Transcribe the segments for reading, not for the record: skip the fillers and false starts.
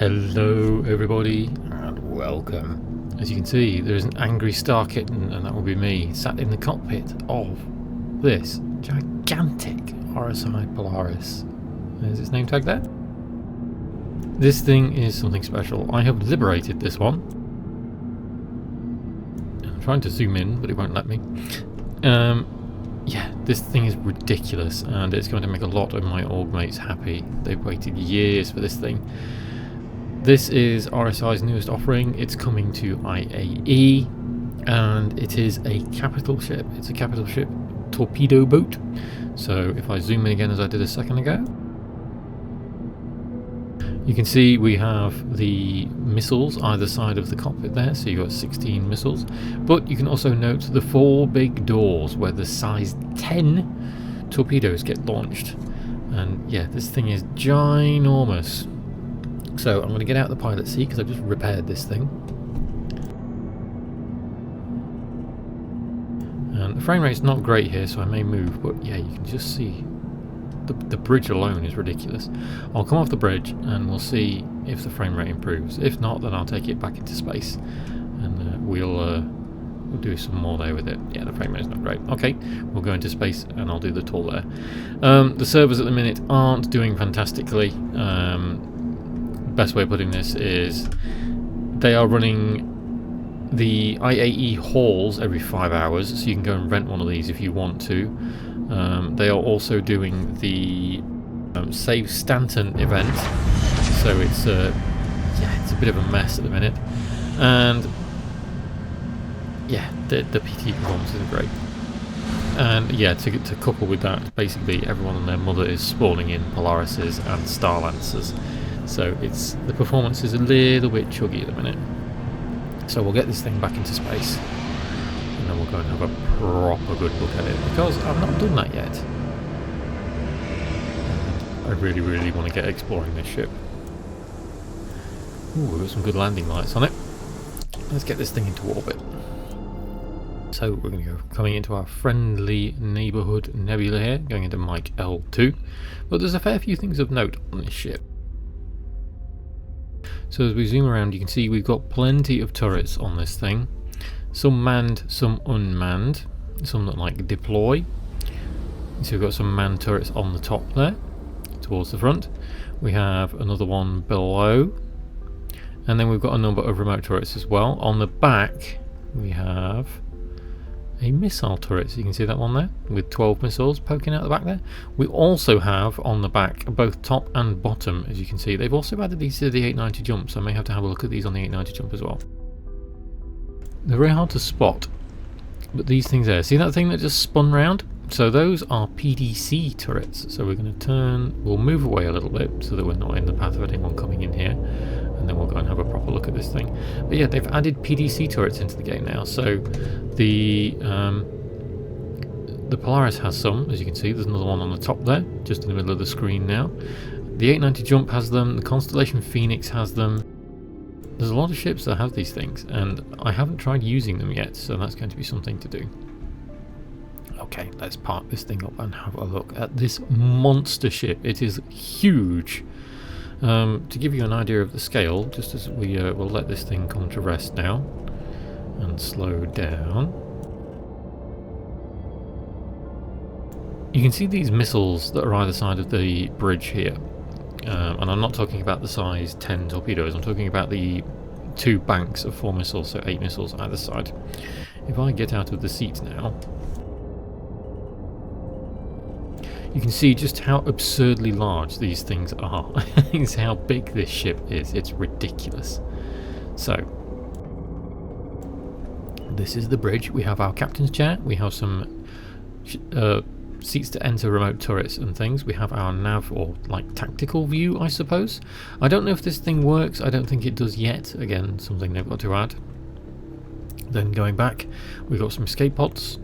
Hello everybody and welcome. As you can see, there is an angry star kitten, and that will be me, sat in the cockpit of this gigantic RSI Polaris. There's its name tag there. This thing is something special. I have liberated this one. I'm trying to zoom in, but it won't let me. Yeah, this thing is ridiculous, and it's going to make a lot of my org mates happy. They've waited years for this thing. This is RSI's newest offering. It's coming to IAE, and it is a capital ship. It's a capital ship torpedo boat. So if I zoom in again as I did a second ago, you can see we have the missiles either side of the cockpit there, so you've got 16 missiles. But you can also note the 4 big doors where the size 10 torpedoes get launched. And yeah, this thing is ginormous. So I'm going to get out the pilot seat because I've just repaired this thing. And the frame rate's not great here, so I may move, but yeah, you can just see the bridge alone is ridiculous. I'll come off the bridge and we'll see if the frame rate improves. If not, then I'll take it back into space and we'll do some more there with it. Yeah, the frame rate's not great. Okay, we'll go into space and I'll do the tour there. The servers at the minute aren't doing fantastically. Best way of putting this is they are running the IAE halls every 5 hours, so you can go and rent one of these if you want to. They are also doing the Save Stanton event, so it's yeah, it's a bit of a mess at the minute, and yeah, the PT performance isn't great. And yeah, to couple with that, basically everyone and their mother is spawning in Polarises and Star Lancers. So the performance is a little bit chuggy at the minute. So we'll get this thing back into space, and then we'll go and have a proper good look at it, because I've not done that yet. And I really, really want to get exploring this ship. Ooh, we've got some good landing lights on it. Let's get this thing into orbit. So we're going to go coming into our friendly neighbourhood nebula here, going into Mike L2. But there's a fair few things of note on this ship. So as we zoom around, you can see we've got plenty of turrets on this thing. Some manned, some unmanned, some that like deploy. So we've got some manned turrets on the top there, towards the front. We have another one below. And then we've got a number of remote turrets as well. On the back, we have a missile turret, so you can see that one there with 12 missiles poking out the back there. We also have on the back both top and bottom, as you can see. They've also added these to the 890 jump, so I may have to have a look at these on the 890 jump as well. They're very hard to spot, but these things there, see that thing that just spun round? So those are PDC turrets. So we're going to turn, we'll move away a little bit so that we're not in the path of anyone coming in here, and then we'll go and have a proper look at this thing. But yeah, they've added PDC turrets into the game now. So the Polaris has some, as you can see. There's another one on the top there, just in the middle of the screen now. The 890 Jump has them. The Constellation Phoenix has them. There's a lot of ships that have these things, and I haven't tried using them yet, so that's going to be something to do. Okay, let's park this thing up and have a look at this monster ship. It is huge. To give you an idea of the scale, just as we will let this thing come to rest now and slow down. You can see these missiles that are either side of the bridge here. And I'm not talking about the size 10 torpedoes, I'm talking about the 2 banks of 4 missiles, so 8 missiles either side. If I get out of the seat now, you can see just how absurdly large these things are. It's how big this ship is. It's ridiculous. So, this is the bridge. We have our captain's chair. We have some seats to enter remote turrets and things. We have our nav, or like tactical view, I suppose. I don't know if this thing works. I don't think it does yet. Again, something they've got to add. Then going back, we've got some escape pods.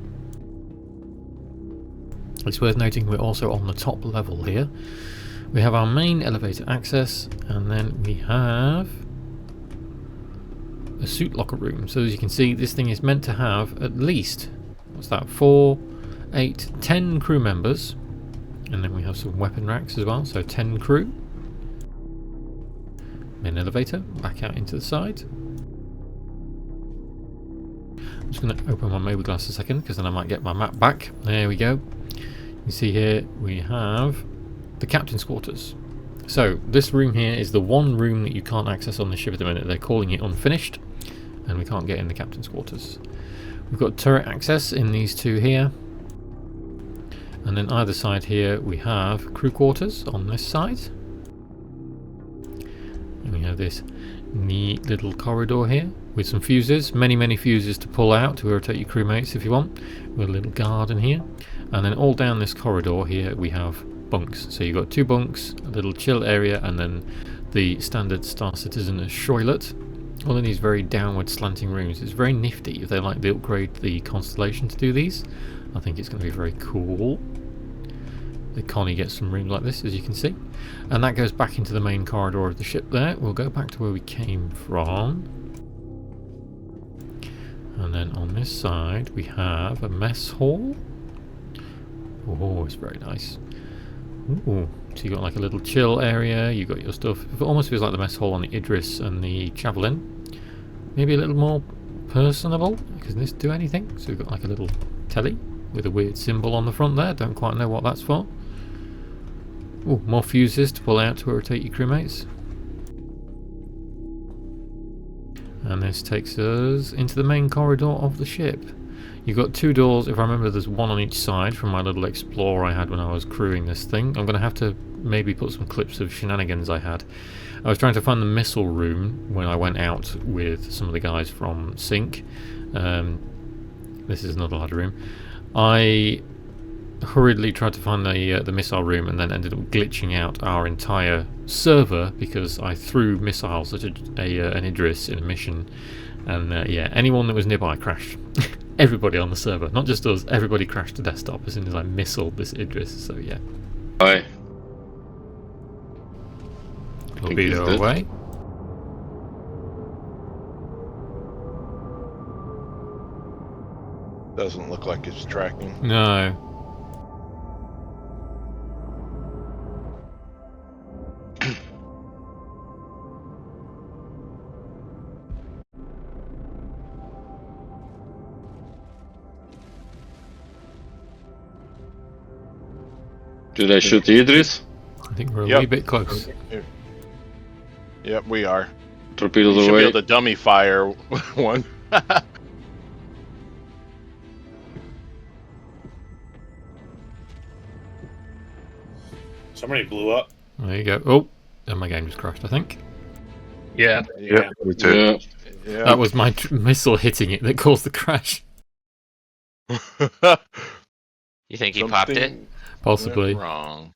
It's worth noting we're also on the top level here. We have our main elevator access, and then we have a suit locker room. So as you can see, this thing is meant to have at least, what's that, 4, 8, 10 crew members. And then we have some weapon racks as well, so 10 crew. main elevator, back out into the side. I'm just going to open my mobile glass a second because then I might get my map back. There we go. You see here we have the captain's quarters. So this room here is the one room that you can't access on the ship at the minute. They're calling it unfinished and we can't get in the captain's quarters. We've got turret access in these two here. And then either side here we have crew quarters on this side. And we have this neat little corridor here with some fuses, many fuses to pull out to rotate your crewmates if you want, with a little garden here. And then all down this corridor here we have bunks. So you've got 2 bunks, a little chill area, and then the standard Star Citizen toilet. All of these very downward slanting rooms. It's very nifty if they upgrade the Constellation to do these. I think it's going to be very cool. The Connie gets some rooms like this, as you can see. And that goes back into the main corridor of the ship there. We'll go back to where we came from. And then on this side we have a mess hall. Oh, it's very nice. Ooh, so you've got like a little chill area, you've got your stuff. It almost feels like the mess hall on the Idris and the Javelin. Maybe a little more personable. Can this do anything? So we've got like a little telly with a weird symbol on the front there. Don't quite know what that's for. Ooh, more fuses to pull out to rotate your crewmates. And this takes us into the main corridor of the ship. You've got 2 doors, if I remember there's one on each side from my little explorer I had when I was crewing this thing. I'm going to have to maybe put some clips of shenanigans I had. I was trying to find the missile room when I went out with some of the guys from Sync. This is another ladder room. I hurriedly tried to find the missile room and then ended up glitching out our entire server because I threw missiles at an Idris in a mission. And yeah, anyone that was nearby crashed. Everybody on the server, not just us, everybody crashed to desktop as soon as I missiled this Idris, so yeah. Hi. Torpedo away. Doesn't look like it's tracking. No. Did I shoot Idris? I think we're a wee bit close. Yep, we are. Torpedoes You should be away. able to dummy fire one. Somebody blew up. There you go. Oh, and my game just crashed, I think. Yeah. Yeah. Me too. Yeah. That was my missile hitting it that caused the crash. You think he popped it? Possibly. Wrong.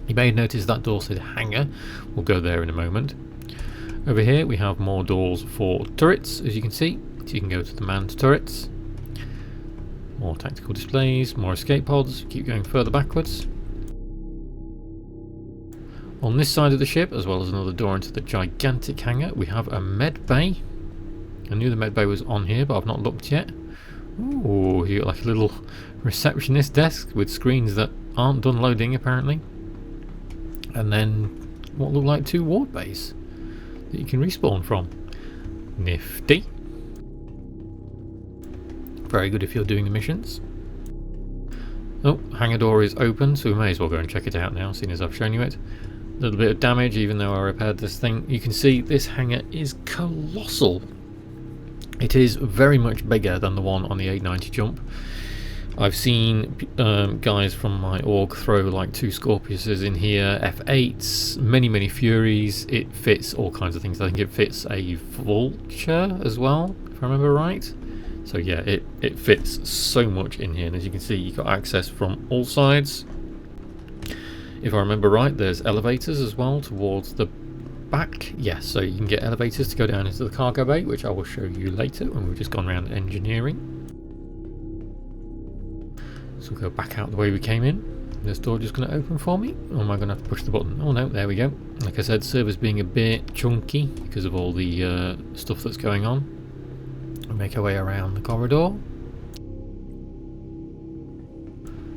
You may notice that door said hangar. We'll go there in a moment. Over here we have more doors for turrets, as you can see. So you can go to the manned turrets. More tactical displays, more escape pods. Keep going further backwards. On this side of the ship, as well as another door into the gigantic hangar, we have a med bay. I knew the med bay was on here, but I've not looked yet. Ooh, you got like a little receptionist desk with screens that aren't done loading apparently. And then what look like 2 ward bays that you can respawn from. Nifty. Very good if you're doing the missions. Oh, hangar door is open, so we may as well go and check it out now, seeing as I've shown you it. A little bit of damage, even though I repaired this thing. You can see this hangar is colossal. It is very much bigger than the one on the 890 jump. I've seen guys from my org throw like 2 Scorpiuses in here, F8s, many Furies. It fits all kinds of things. I think it fits a Vulture as well, if I remember right. So yeah, it fits so much in here, and as you can see, you've got access from all sides. If I remember right, there's elevators as well towards the back. Yes, so you can get elevators to go down into the cargo bay, which I will show you later when we've just gone around engineering. So we'll go back out the way we came in. This door just going to open for me, or am I going to have to push the button? Oh no, there we go. Like I said, server's being a bit chunky because of all the stuff that's going on. We'll make our way around the corridor.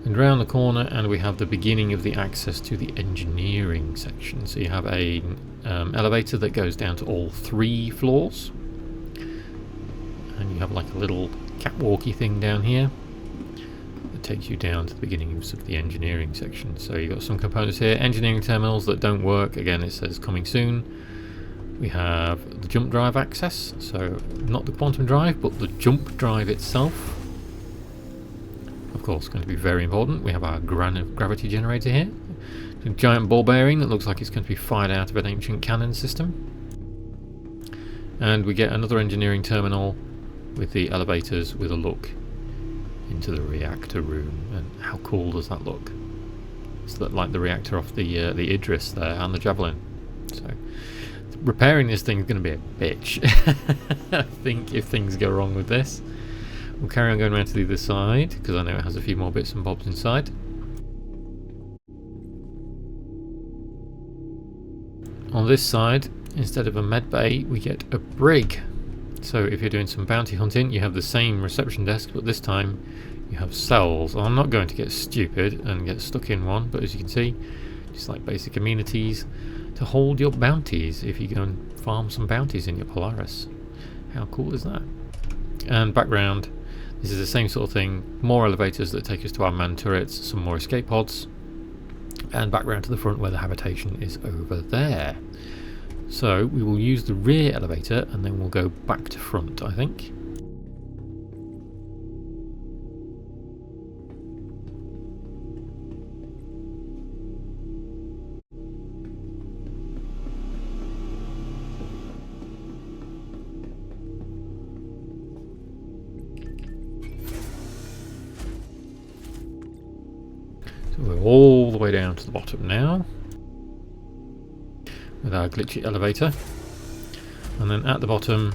And round the corner, and we have the beginning of the access to the engineering section. So you have a elevator that goes down to all 3 floors, and you have like a little catwalky thing down here that takes you down to the beginning of the engineering section. So you've got some components here, engineering terminals that don't work. Again, it says coming soon. We have the jump drive access, so not the quantum drive, but the jump drive itself. Of course, going to be very important. We have our gravity generator here. A giant ball bearing that looks like it's going to be fired out of an ancient cannon system. And we get another engineering terminal with the elevators with a look into the reactor room. And how cool does that look? It's like the reactor off the Idris there and the Javelin. So repairing this thing is going to be a bitch. I think if things go wrong with this. We'll carry on going around to the other side, because I know it has a few more bits and bobs inside. On this side, instead of a med bay, we get a brig. So if you're doing some bounty hunting, you have the same reception desk, but this time you have cells. I'm not going to get stupid and get stuck in one, but as you can see, just like basic amenities to hold your bounties if you go and farm some bounties in your Polaris. How cool is that? And background. This is the same sort of thing, more elevators that take us to our manned turrets, some more escape pods, and back round to the front where the habitation is over there. So we will use the rear elevator and then we'll go back to front, I think. So we're all the way down to the bottom now with our glitchy elevator, and then at the bottom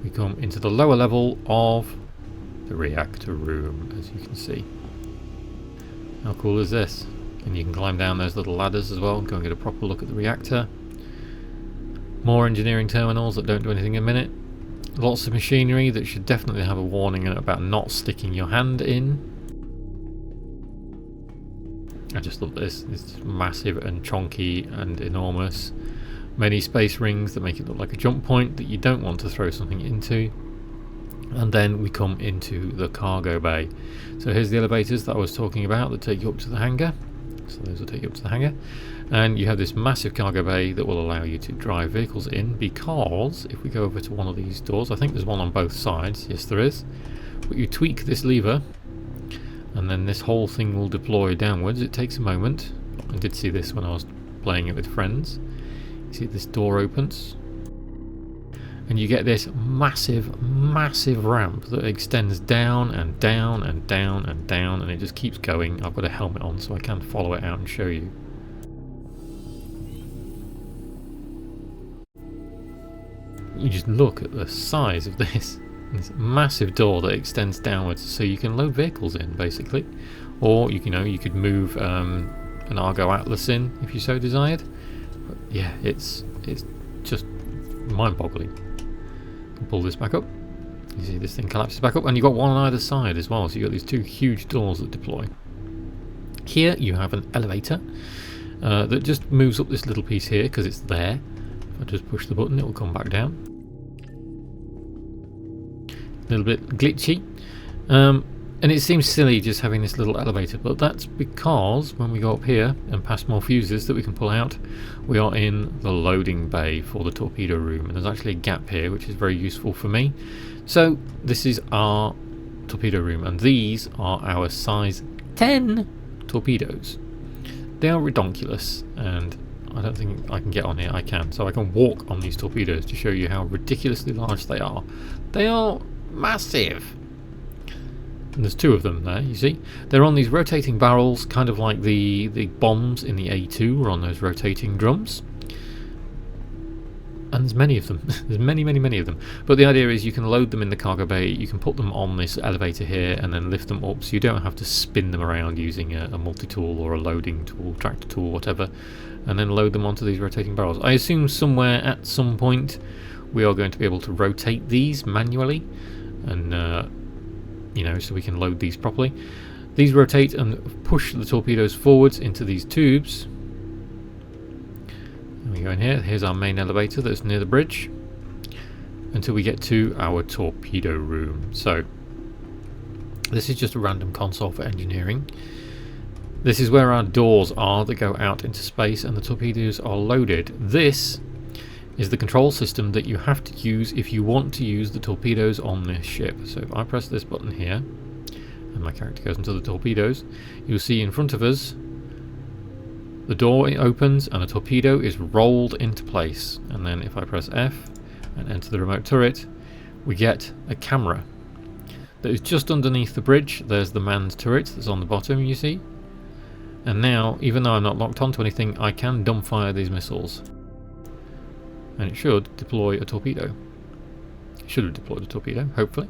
we come into the lower level of the reactor room, as you can see. How cool is this? And you can climb down those little ladders as well, go and get a proper look at the reactor. More engineering terminals that don't do anything in a minute. Lots of machinery that should definitely have a warning about not sticking your hand in. I just love this. It's massive and chonky and enormous. Many space rings that make it look like a jump point that you don't want to throw something into. And then we come into the cargo bay. So here's the elevators that I was talking about that take you up to the hangar. So those will take you up to the hangar. And you have this massive cargo bay that will allow you to drive vehicles in, because if we go over to one of these doors, I think there's one on both sides. Yes, there is. But you tweak this lever, and then this whole thing will deploy downwards. It takes a moment. I did see this when I was playing it with friends. You see this door opens, and you get this massive, massive ramp that extends down and down and down and down, and it just keeps going. I've got a helmet on so I can follow it out and show you. You just look at the size of this. This massive door that extends downwards, so you can load vehicles in, basically, or you could move an Argo Atlas in if you so desired. But yeah, it's just mind-boggling. Pull this back up. You see this thing collapses back up, and you've got one on either side as well. So you've got these 2 huge doors that deploy. Here you have an elevator that just moves up this little piece here because it's there. If I just push the button, it will come back down. A little bit glitchy, and it seems silly just having this little elevator, but that's because when we go up here and past more fuses that we can pull out, we are in the loading bay for the torpedo room, and there's actually a gap here which is very useful for me. So this is our torpedo room, and these are our size 10 torpedoes. They are redonkulous, and I don't think I can get on here. I can, so I can walk on these torpedoes to show you how ridiculously large they are. They are massive. And there's 2 of them there, you see. They're on these rotating barrels, kind of like the bombs in the A2 are on those rotating drums. And there's many of them. There's many of them. But the idea is you can load them in the cargo bay, you can put them on this elevator here and then lift them up, so you don't have to spin them around using a multi-tool or a loading tool, tractor tool, whatever, and then load them onto these rotating barrels. I assume somewhere at some point we are going to be able to rotate these manually, and so we can load these properly. These rotate and push the torpedoes forwards into these tubes. And we go in here. Here's our main elevator that's near the bridge, until we get to our torpedo room. So this is just a random console for engineering. This is where our doors are that go out into space and the torpedoes are loaded. This is the control system that you have to use if you want to use the torpedoes on this ship. So if I press this button here and my character goes into the torpedoes, you'll see in front of us the door opens and a torpedo is rolled into place. And then if I press F and enter the remote turret, we get a camera that is just underneath the bridge. There's the manned turret that's on the bottom, you see. And now, even though I'm not locked onto anything, I can dumbfire these missiles. And it should deploy a torpedo. It should have deployed a torpedo, hopefully.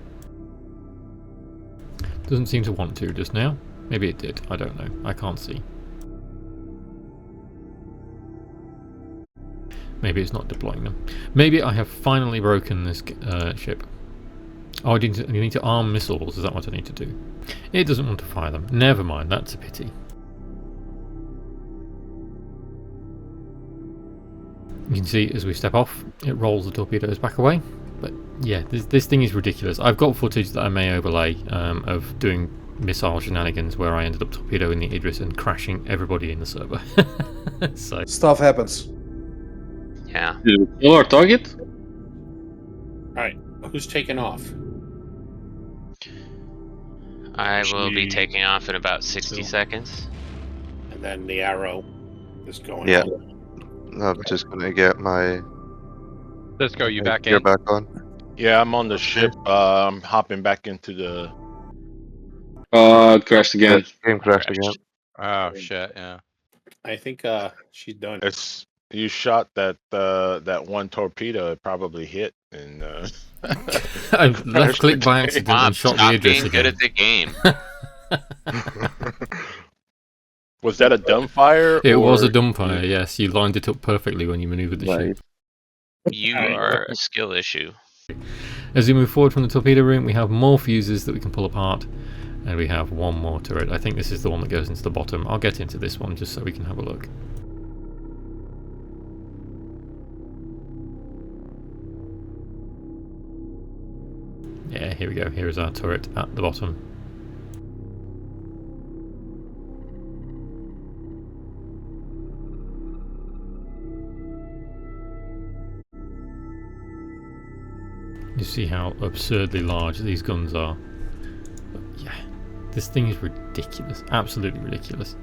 Doesn't seem to want to just now. Maybe it did, I don't know. I can't see. Maybe it's not deploying them. Maybe I have finally broken this ship. Oh, I need to arm missiles. Is that what I need to do? It doesn't want to fire them. Never mind, that's a pity. You can see as we step off, it rolls the torpedoes back away. But yeah, this thing is ridiculous. I've got footage that I may overlay of doing missile shenanigans where I ended up torpedoing the Idris and crashing everybody in the server. So Stuff happens. Yeah. Did we kill our target? Alright, who's taking off? I will be taking off in about 60 seconds. And then the arrow is going Yeah. on. I'm just gonna get my Cisco, you back gear in? back on. Yeah, I'm on the ship. I'm hopping back into the. It crashed again. Game crashed again. Oh shit, yeah. I think she's done. It's you shot that that one torpedo. It probably hit and. I left click by accident and shot the Stop Idris being good again. at the game. Was that a dumbfire? It was a or- dumbfire, yes. You lined it up perfectly when you manoeuvred the ship. You are a skill issue. As we move forward from the torpedo room, we have more fuses that we can pull apart, and we have one more turret. I think this is the one that goes into the bottom. I'll get into this one just so we can have a look. Yeah, here we go. Here is our turret at the bottom. You see how absurdly large these guns are. But yeah, this thing is ridiculous. Absolutely ridiculous.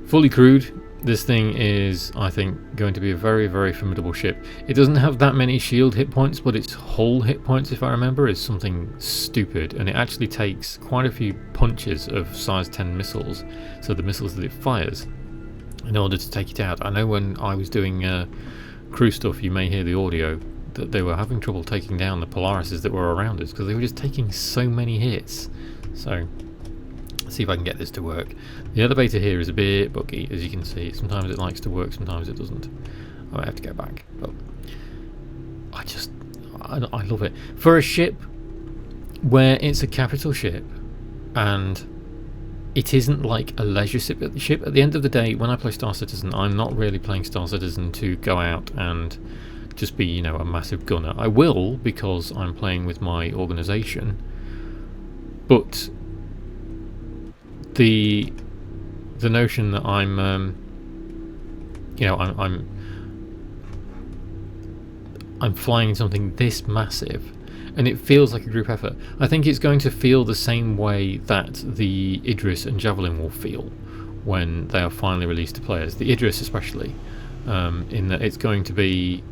Fully crewed, this thing is, I think, going to be a very, very formidable ship. It doesn't have that many shield hit points, but its hull hit points, if I remember, is something stupid. And it actually takes quite a few punches of size 10 missiles, so the missiles that it fires, in order to take it out. I know when I was doing crew stuff, you may hear the audio, that they were having trouble taking down the Polarises that were around us, because they were just taking so many hits. So, let's see if I can get this to work. The elevator here is a bit buggy, as you can see. Sometimes it likes to work, sometimes it doesn't. I might have to go back, but I love it. For a ship where it's a capital ship, and it isn't like a leisure ship at the end of the day, when I play Star Citizen, I'm not really playing Star Citizen to go out and just be, you know, a massive gunner. I will, because I'm playing with my organisation, but the notion that I'm you know, I'm flying something this massive and it feels like a group effort. I think it's going to feel the same way that the Idris and Javelin will feel when they are finally released to players. The Idris especially, in that it's going to be,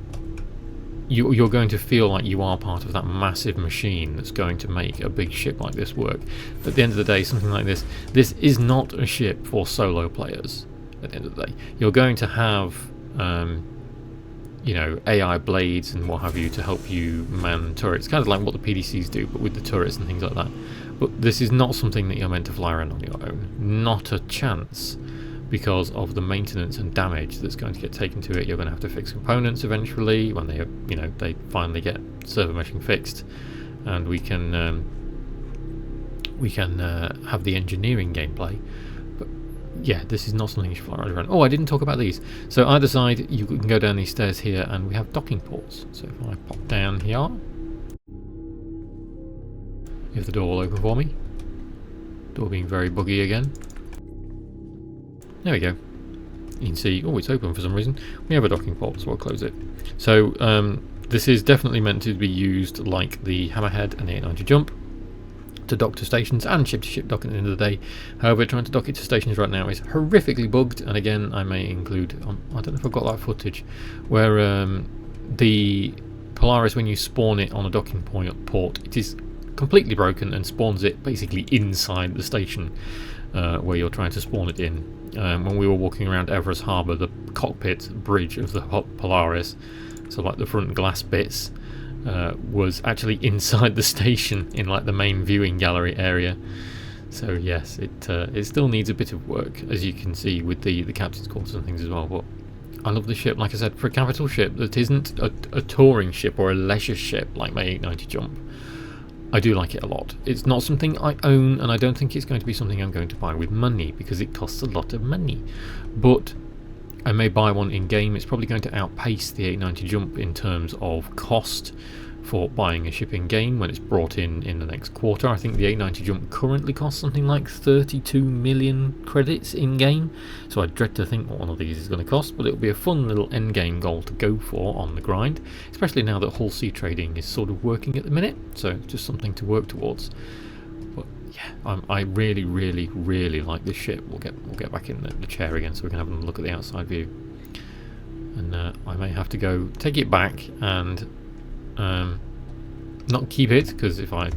you're going to feel like you are part of that massive machine that's going to make a big ship like this work. But at the end of the day, something like this is not a ship for solo players. At the end of the day, you're going to have you know, AI blades and what have you to help you man turrets, kind of like what the PDCs do, but with the turrets and things like that. But this is not something that you're meant to fly around on your own. Not a chance, because of the maintenance and damage that's going to get taken to it. You're going to have to fix components eventually when they, you know, they finally get server meshing fixed, and we can we can have the engineering gameplay. But yeah, this is not something you should fly around. Oh, I didn't talk about these. So either side, you can go down these stairs here, and we have docking ports. So if I pop down here, if the door will open for me. Door being very buggy again. There we go. You can see, oh, it's open for some reason. We have a docking port, so I'll close it. So this is definitely meant to be used like the Hammerhead and the 890 Jump, to dock to stations and ship-to-ship dock at the end of the day. However, trying to dock it to stations right now is horrifically bugged, and again, I may include, I don't know if I've got that footage, where the Polaris, when you spawn it on a docking port, it is completely broken and spawns it basically inside the station where you're trying to spawn it in. When we were walking around Everest Harbour, the cockpit bridge of the Polaris, so like the front glass bits, was actually inside the station in like the main viewing gallery area. So yes, it still needs a bit of work, as you can see with the captain's quarters and things as well. But I love the ship. Like I said, for a capital ship that isn't a touring ship or a leisure ship like my 890 Jump, I do like it a lot. It's not something I own, and I don't think it's going to be something I'm going to buy with money, because it costs a lot of money. But I may buy one in game. It's probably going to outpace the 890 Jump in terms of cost for buying a ship in game when it's brought in the next quarter. I think the 890 Jump currently costs something like 32 million credits in game, so I dread to think what one of these is going to cost, but it'll be a fun little end game goal to go for on the grind, especially now that hull sea trading is sort of working at the minute, so just something to work towards. But yeah, I really, really, really like this ship. We'll get back in the chair again so we can have a look at the outside view, and I may have to go take it back and not keep it, because if I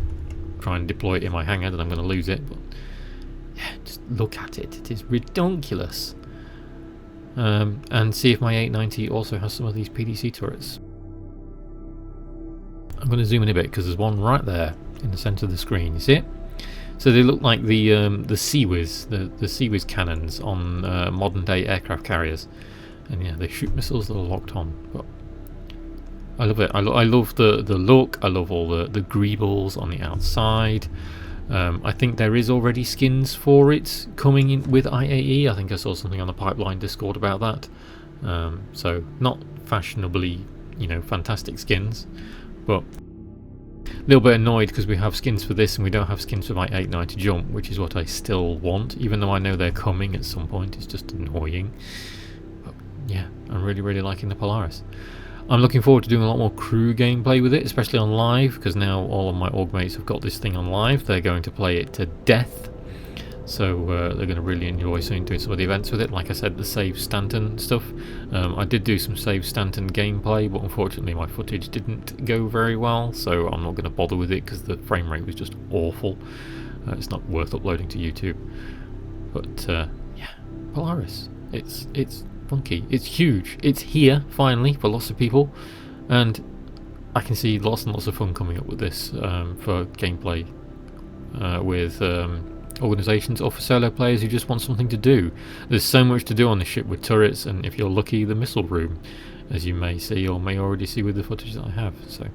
try and deploy it in my hangar then I'm going to lose it. But yeah, just look at it, it is ridiculous. And see if my 890 also has some of these PDC turrets. I'm going to zoom in a bit because there's one right there in the centre of the screen, you see it? So they look like the Seawiz, the Seawiz cannons on modern day aircraft carriers, and yeah, they shoot missiles that are locked on. But I love it. I love the look. I love all the greebles on the outside. I think there is already skins for it coming in with IAE. I think I saw something on the Pipeline Discord about that. So not fashionably, fantastic skins, but a little bit annoyed because we have skins for this and we don't have skins for my 890 Jump, which is what I still want, even though I know they're coming at some point. It's just annoying. But yeah, I'm really, really liking the Polaris. I'm looking forward to doing a lot more crew gameplay with it, especially on live, because now all of my org mates have got this thing on live. They're going to play it to death, so they're going to really enjoy doing some of the events with it. Like I said, the Save Stanton stuff. I did do some Save Stanton gameplay, but unfortunately my footage didn't go very well, so I'm not going to bother with it because the frame rate was just awful. It's not worth uploading to YouTube. But yeah, Polaris. It's funky, it's huge, it's here finally for lots of people, and I can see lots and lots of fun coming up with this for gameplay with organisations or for solo players who just want something to do. There's so much to do on the ship with turrets, and if you're lucky, the missile room, as you may see or may already see with the footage that I have. So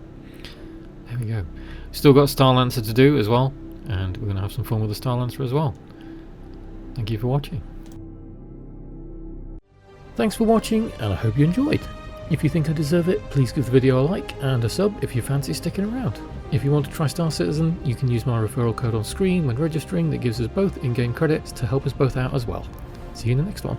there we go. Still got Star Lancer to do as well, and we're going to have some fun with the Star Lancer as well. Thank you for watching. Thanks for watching, and I hope you enjoyed. If you think I deserve it, please give the video a like and a sub if you fancy sticking around. If you want to try Star Citizen, you can use my referral code on screen when registering. That gives us both in-game credits to help us both out as well. See you in the next one.